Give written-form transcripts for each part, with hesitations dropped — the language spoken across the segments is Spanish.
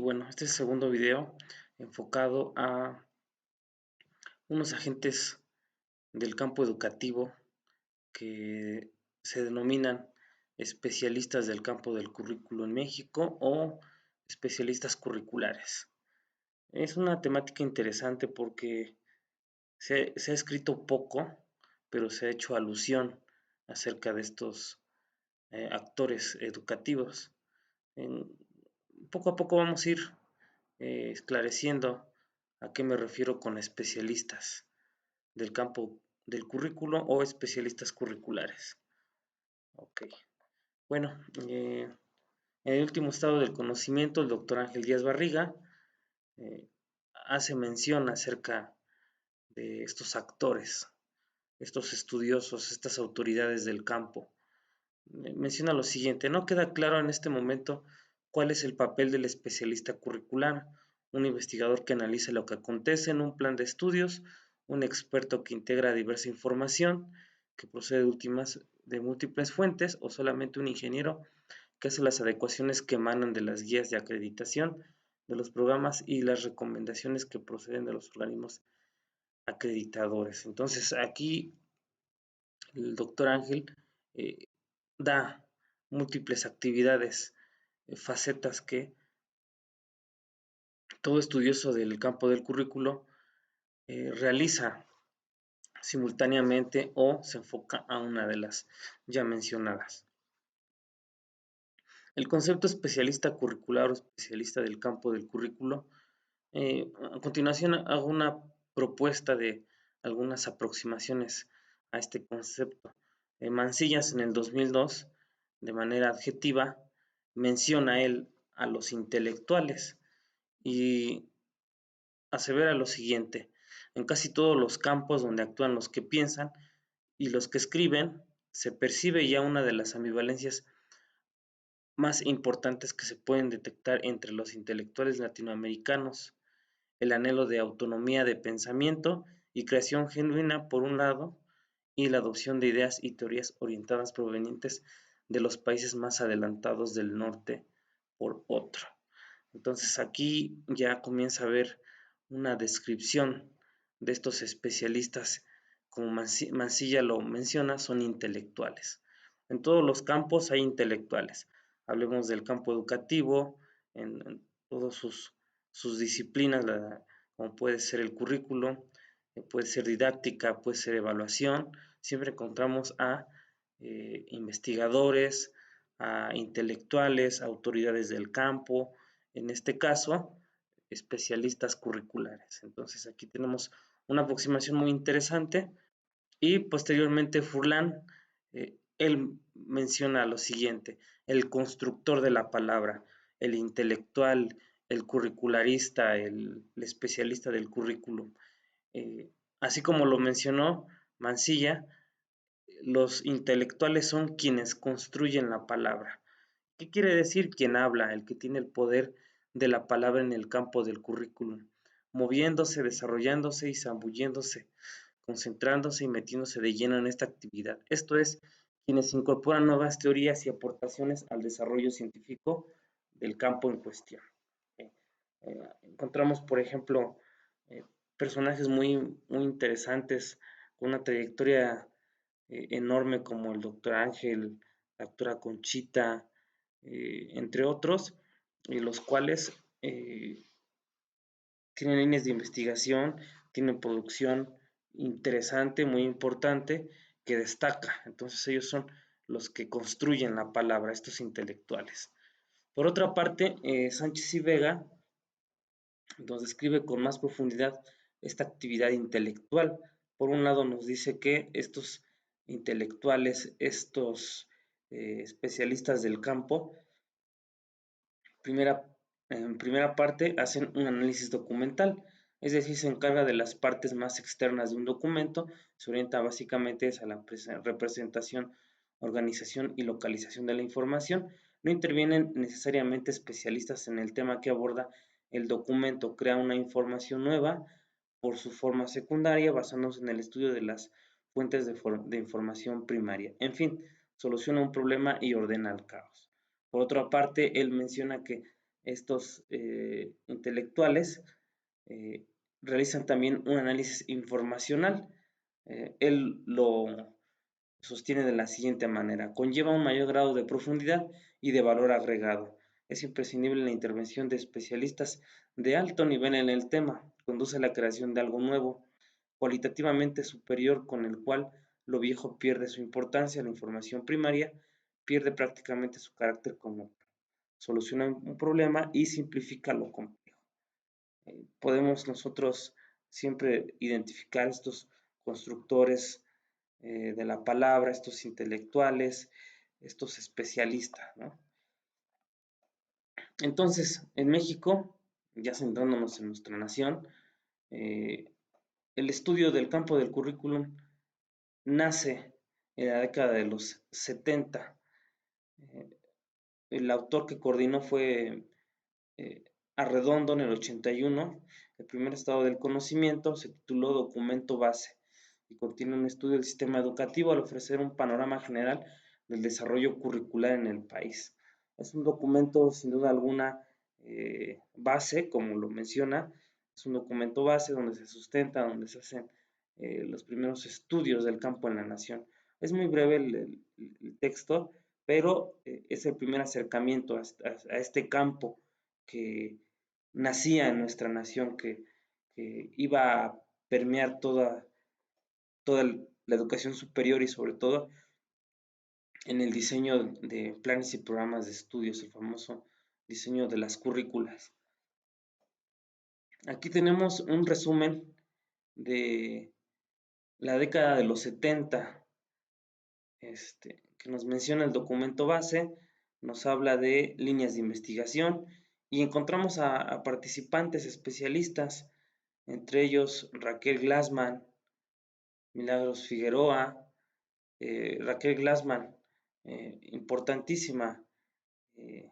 Bueno, este es el segundo video enfocado a unos agentes del campo educativo que se denominan especialistas del campo del currículo en México o especialistas curriculares. Es una temática interesante porque se ha escrito poco, pero se ha hecho alusión acerca de estos actores educativos. En- Poco a poco vamos a ir esclareciendo a qué me refiero con especialistas del campo del currículo o especialistas curriculares. Ok, bueno, en el último estado del conocimiento, el doctor Ángel Díaz Barriga eh, hace mención acerca de estos actores, estos estudiosos, estas autoridades del campo. Menciona lo siguiente: no queda claro en este momento cuál es el papel del especialista curricular, un investigador que analiza lo que acontece en un plan de estudios, un experto que integra diversa información que procede de múltiples fuentes, o solamente un ingeniero que hace las adecuaciones que emanan de las guías de acreditación, de los programas y las recomendaciones que proceden de los organismos acreditadores. Entonces, aquí el doctor Ángel eh, da múltiples actividades, facetas que todo estudioso del campo del currículo realiza simultáneamente o se enfoca a una de las ya mencionadas. El concepto especialista curricular o especialista del campo del currículo, a continuación hago una propuesta de algunas aproximaciones a este concepto. Mancillas en el 2002, de manera adjetiva, menciona él a los intelectuales y asevera lo siguiente: en casi todos los campos donde actúan los que piensan y los que escriben, se percibe ya una de las ambivalencias más importantes que se pueden detectar entre los intelectuales latinoamericanos: el anhelo de autonomía de pensamiento y creación genuina por un lado, y la adopción de ideas y teorías orientadas provenientes de los países más adelantados del norte por otro. Entonces aquí ya comienza a haber una descripción de estos especialistas. Como Mansilla lo menciona, son intelectuales. En todos los campos hay intelectuales. Hablemos del campo educativo, en todas sus disciplinas, como puede ser el currículo, puede ser didáctica, puede ser evaluación. Siempre encontramos a investigadores, a intelectuales, a autoridades del campo, en este caso, especialistas curriculares. Entonces aquí tenemos una aproximación muy interesante. Y posteriormente Furlan, él menciona lo siguiente: el constructor de la palabra, el intelectual, el curricularista, el especialista del currículum. Así como lo mencionó Mansilla, los intelectuales son quienes construyen la palabra. ¿Qué quiere decir? Quien habla, el que tiene el poder de la palabra en el campo del currículum, moviéndose, desarrollándose y zambulléndose, concentrándose y metiéndose de lleno en esta actividad. Esto es, quienes incorporan nuevas teorías y aportaciones al desarrollo científico del campo en cuestión. Encontramos, por ejemplo, eh, personajes muy interesantes con una trayectoria enorme, como el doctor Ángel, la doctora Conchita, entre otros, los cuales tienen líneas de investigación, tienen producción interesante, muy importante, que destaca. Entonces ellos son los que construyen la palabra, estos intelectuales. Por otra parte, Sánchez y Vega nos describe con más profundidad esta actividad intelectual. Por un lado nos dice que estos intelectuales, estos especialistas del campo, primera, en primera parte hacen un análisis documental, es decir, se encarga de las partes más externas de un documento, se orienta básicamente a la representación, organización y localización de la información. No intervienen necesariamente especialistas en el tema que aborda el documento, crea una información nueva por su forma secundaria, basándose en el estudio de las fuentes de información primaria. En fin, soluciona un problema y ordena el caos. Por otra parte, él menciona que estos intelectuales realizan también un análisis informacional. Él lo sostiene de la siguiente manera: conlleva un mayor grado de profundidad y de valor agregado. Es imprescindible la intervención de especialistas de alto nivel en el tema. Conduce a la creación de algo nuevo, cualitativamente superior, con el cual lo viejo pierde su importancia, la información primaria pierde prácticamente su carácter como soluciona un problema y simplifica lo complejo. Podemos nosotros siempre identificar estos constructores de la palabra, estos intelectuales, estos especialistas, ¿no? Entonces, en México, ya centrándonos en nuestra nación, el estudio del campo del currículum nace en la década de los 70. Eh, el autor que coordinó fue eh, Arredondo en el 81. El primer estado del conocimiento se tituló Documento Base y contiene un estudio del sistema educativo al ofrecer un panorama general del desarrollo curricular en el país. Es un documento sin duda alguna base, como lo menciona, es un documento base donde se sustenta, donde se hacen los primeros estudios del campo en la nación. Es muy breve el texto, pero es el primer acercamiento a este campo que nacía en nuestra nación, que iba a permear toda la educación superior y sobre todo en el diseño de planes y programas de estudios, el famoso diseño de las currículas. Aquí tenemos un resumen de la década de los 70, que nos menciona el documento base, nos habla de líneas de investigación y encontramos a participantes especialistas, entre ellos Raquel Glassman, Milagros Figueroa, Raquel Glassman, importantísima, eh,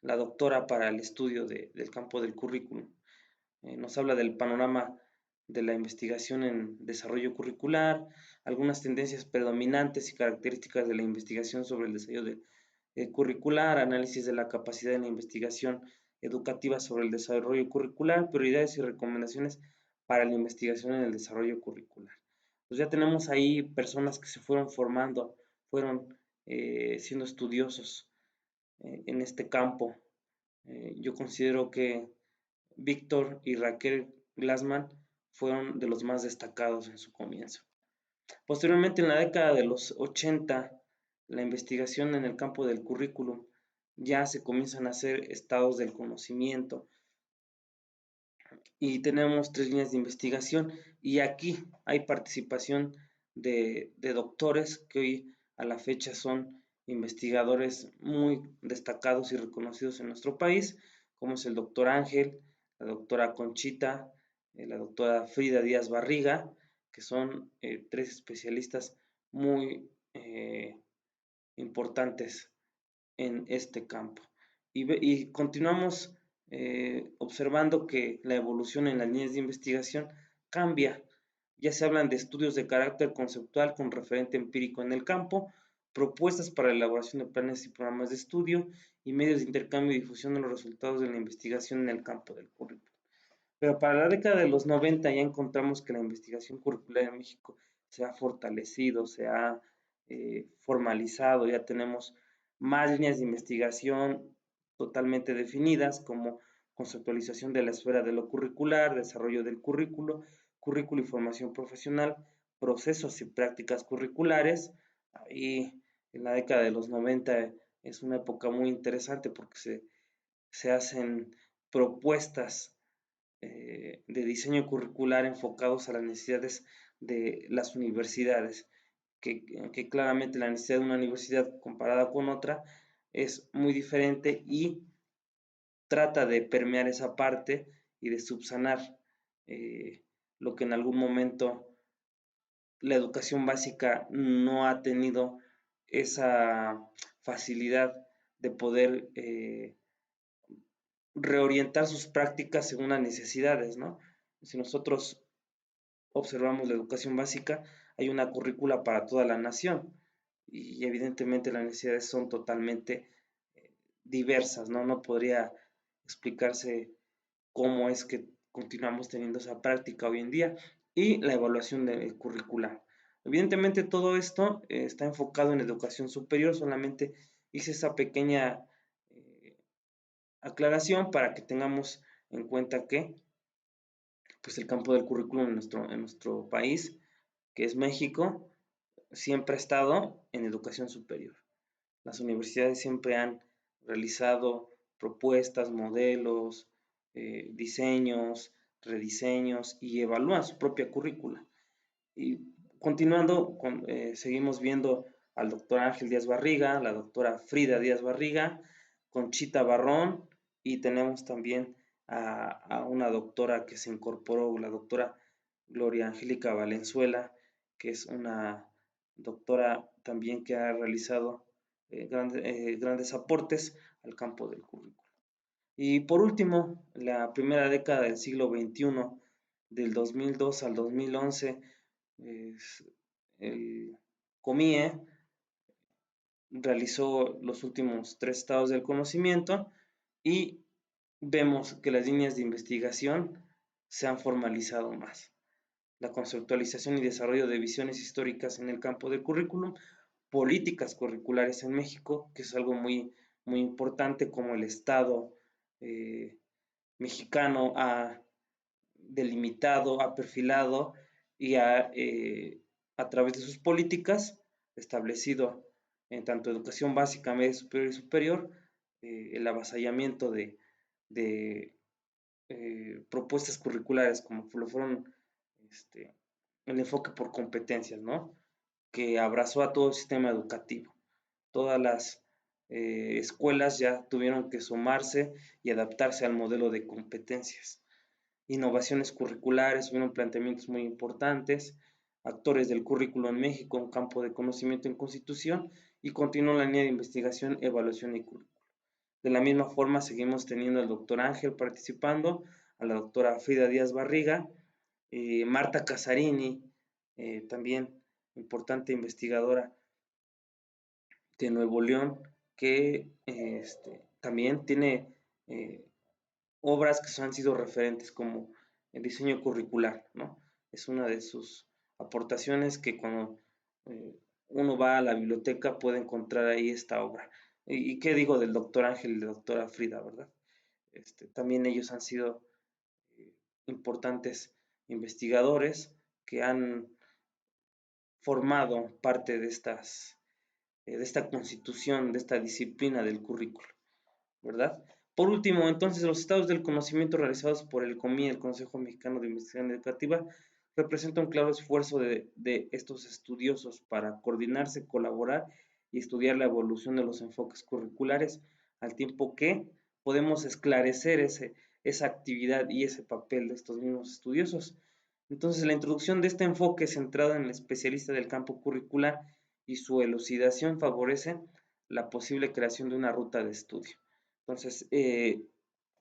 la doctora para el estudio del campo del currículum. Nos habla del panorama de la investigación en desarrollo curricular, algunas tendencias predominantes y características de la investigación sobre el desarrollo curricular, análisis de la capacidad de la investigación educativa sobre el desarrollo curricular, prioridades y recomendaciones para la investigación en el desarrollo curricular. Pues ya tenemos ahí personas que se fueron formando, fueron siendo estudiosos en este campo. Yo considero que Víctor y Raquel Glassman fueron de los más destacados en su comienzo. Posteriormente, en la década de los 80, la investigación en el campo del currículum ya se comienzan a hacer estados del conocimiento y tenemos 3 líneas de investigación y aquí hay participación de doctores que hoy a la fecha son investigadores muy destacados y reconocidos en nuestro país, como es el doctor Ángel, la doctora Conchita, la doctora Frida Díaz Barriga, que son 3 especialistas muy importantes en este campo. Y continuamos observando que la evolución en las líneas de investigación cambia. Ya se hablan de estudios de carácter conceptual con referente empírico en el campo, propuestas para la elaboración de planes y programas de estudio y medios de intercambio y difusión de los resultados de la investigación en el campo del currículo. Pero para la década de los 90 ya encontramos que la investigación curricular en México se ha fortalecido, se ha formalizado, ya tenemos más líneas de investigación totalmente definidas, como conceptualización de la esfera de lo curricular, desarrollo del currículo, currículo y formación profesional, procesos y prácticas curriculares. Y en la década de los 90 es una época muy interesante porque se hacen propuestas de diseño curricular enfocados a las necesidades de las universidades, que claramente la necesidad de una universidad comparada con otra es muy diferente y trata de permear esa parte y de subsanar lo que en algún momento la educación básica no ha tenido esa facilidad de poder reorientar sus prácticas según las necesidades, ¿no? Si nosotros observamos la educación básica, hay una currícula para toda la nación y evidentemente las necesidades son totalmente diversas, ¿no? No podría explicarse cómo es que continuamos teniendo esa práctica hoy en día y la evaluación del curricular. Evidentemente todo esto está enfocado en educación superior, solamente hice esa pequeña aclaración para que tengamos en cuenta que pues el campo del currículum en nuestro país, que es México, siempre ha estado en educación superior. Las universidades siempre han realizado propuestas, modelos, diseños, rediseños y evalúan su propia currícula. Y continuando, seguimos viendo al doctor Ángel Díaz Barriga, la doctora Frida Díaz Barriga, Conchita Barrón, y tenemos también a una doctora que se incorporó, la doctora Gloria Angélica Valenzuela, que es una doctora también que ha realizado grandes aportes al campo del currículo. Y por último, la primera década del siglo XXI, del 2002 al 2011, el COMIE realizó los últimos 3 estados del conocimiento y vemos que las líneas de investigación se han formalizado más. La conceptualización y desarrollo de visiones históricas en el campo del currículum, políticas curriculares en México, que es algo muy importante, como el Estado eh, mexicano ha delimitado, ha perfilado y a través de sus políticas establecido en tanto educación básica, media superior y superior, el avasallamiento de propuestas curriculares como lo fueron el enfoque por competencias, ¿no? Que abrazó a todo el sistema educativo. Todas las escuelas ya tuvieron que sumarse y adaptarse al modelo de competencias. Innovaciones curriculares, hubieron planteamientos muy importantes, actores del currículo en México, un campo de conocimiento en constitución, y continuó la línea de investigación, evaluación y currículo. De la misma forma, seguimos teniendo al doctor Ángel participando, a la doctora Frida Díaz Barriga, Marta Casarini, también importante investigadora de Nuevo León, que también tiene obras que han sido referentes como el diseño curricular, ¿no? Es una de sus aportaciones que cuando uno va a la biblioteca puede encontrar ahí esta obra. ¿Y qué digo del doctor Ángel y de la doctora Frida, verdad? También ellos han sido eh, importantes investigadores que han formado parte de esta constitución, de esta disciplina del currículo, ¿verdad? Por último, entonces, los estados del conocimiento realizados por el COMI, el Consejo Mexicano de Investigación Educativa, representan un claro esfuerzo de estos estudiosos para coordinarse, colaborar y estudiar la evolución de los enfoques curriculares, al tiempo que podemos esclarecer esa actividad y ese papel de estos mismos estudiosos. Entonces, la introducción de este enfoque centrado en el especialista del campo curricular y su elucidación favorece la posible creación de una ruta de estudio. Entonces,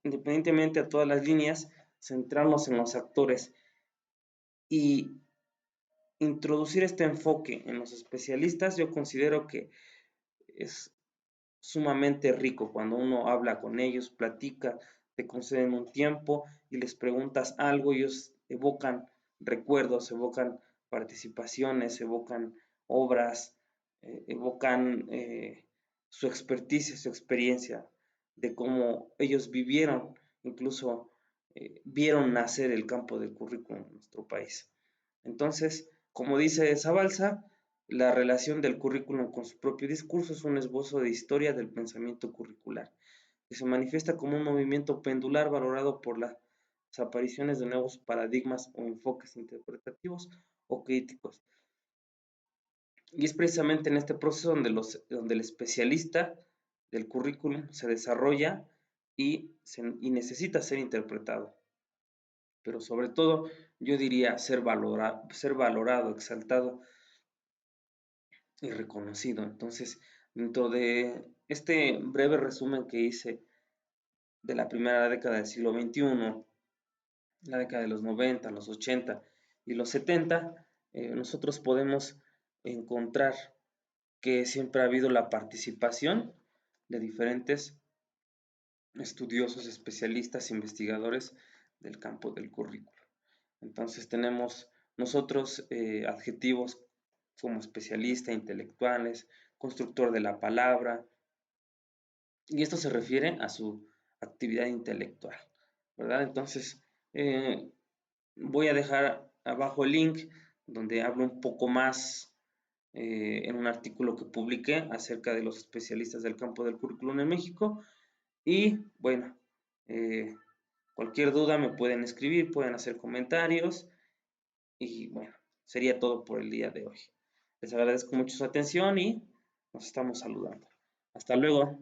independientemente de todas las líneas, centrarnos en los actores y introducir este enfoque en los especialistas, yo considero que es sumamente rico cuando uno habla con ellos, platica, te conceden un tiempo y les preguntas algo, ellos evocan recuerdos, evocan participaciones, evocan obras, evocan su experticia, su experiencia de cómo ellos vivieron, incluso vieron nacer el campo del currículum en nuestro país. Entonces, como dice Zabalza, la relación del currículum con su propio discurso es un esbozo de historia del pensamiento curricular, que se manifiesta como un movimiento pendular valorado por las apariciones de nuevos paradigmas o enfoques interpretativos o críticos. Y es precisamente en este proceso donde el especialista del currículum se desarrolla y necesita ser interpretado. Pero sobre todo, yo diría ser valorado, exaltado y reconocido. Entonces, dentro de este breve resumen que hice de la primera década del siglo XXI, la década de los 90, los 80 y los 70, nosotros podemos encontrar que siempre ha habido la participación de diferentes estudiosos, especialistas, investigadores del campo del currículo. Entonces tenemos nosotros adjetivos como especialista, intelectuales, constructor de la palabra, y esto se refiere a su actividad intelectual, ¿verdad? Entonces, voy a dejar abajo el link donde hablo un poco más en un artículo que publiqué acerca de los especialistas del campo del currículum en México. Y bueno, eh, cualquier duda me pueden escribir, pueden hacer comentarios y bueno, sería todo por el día de hoy. Les agradezco mucho su atención y nos estamos saludando. Hasta luego.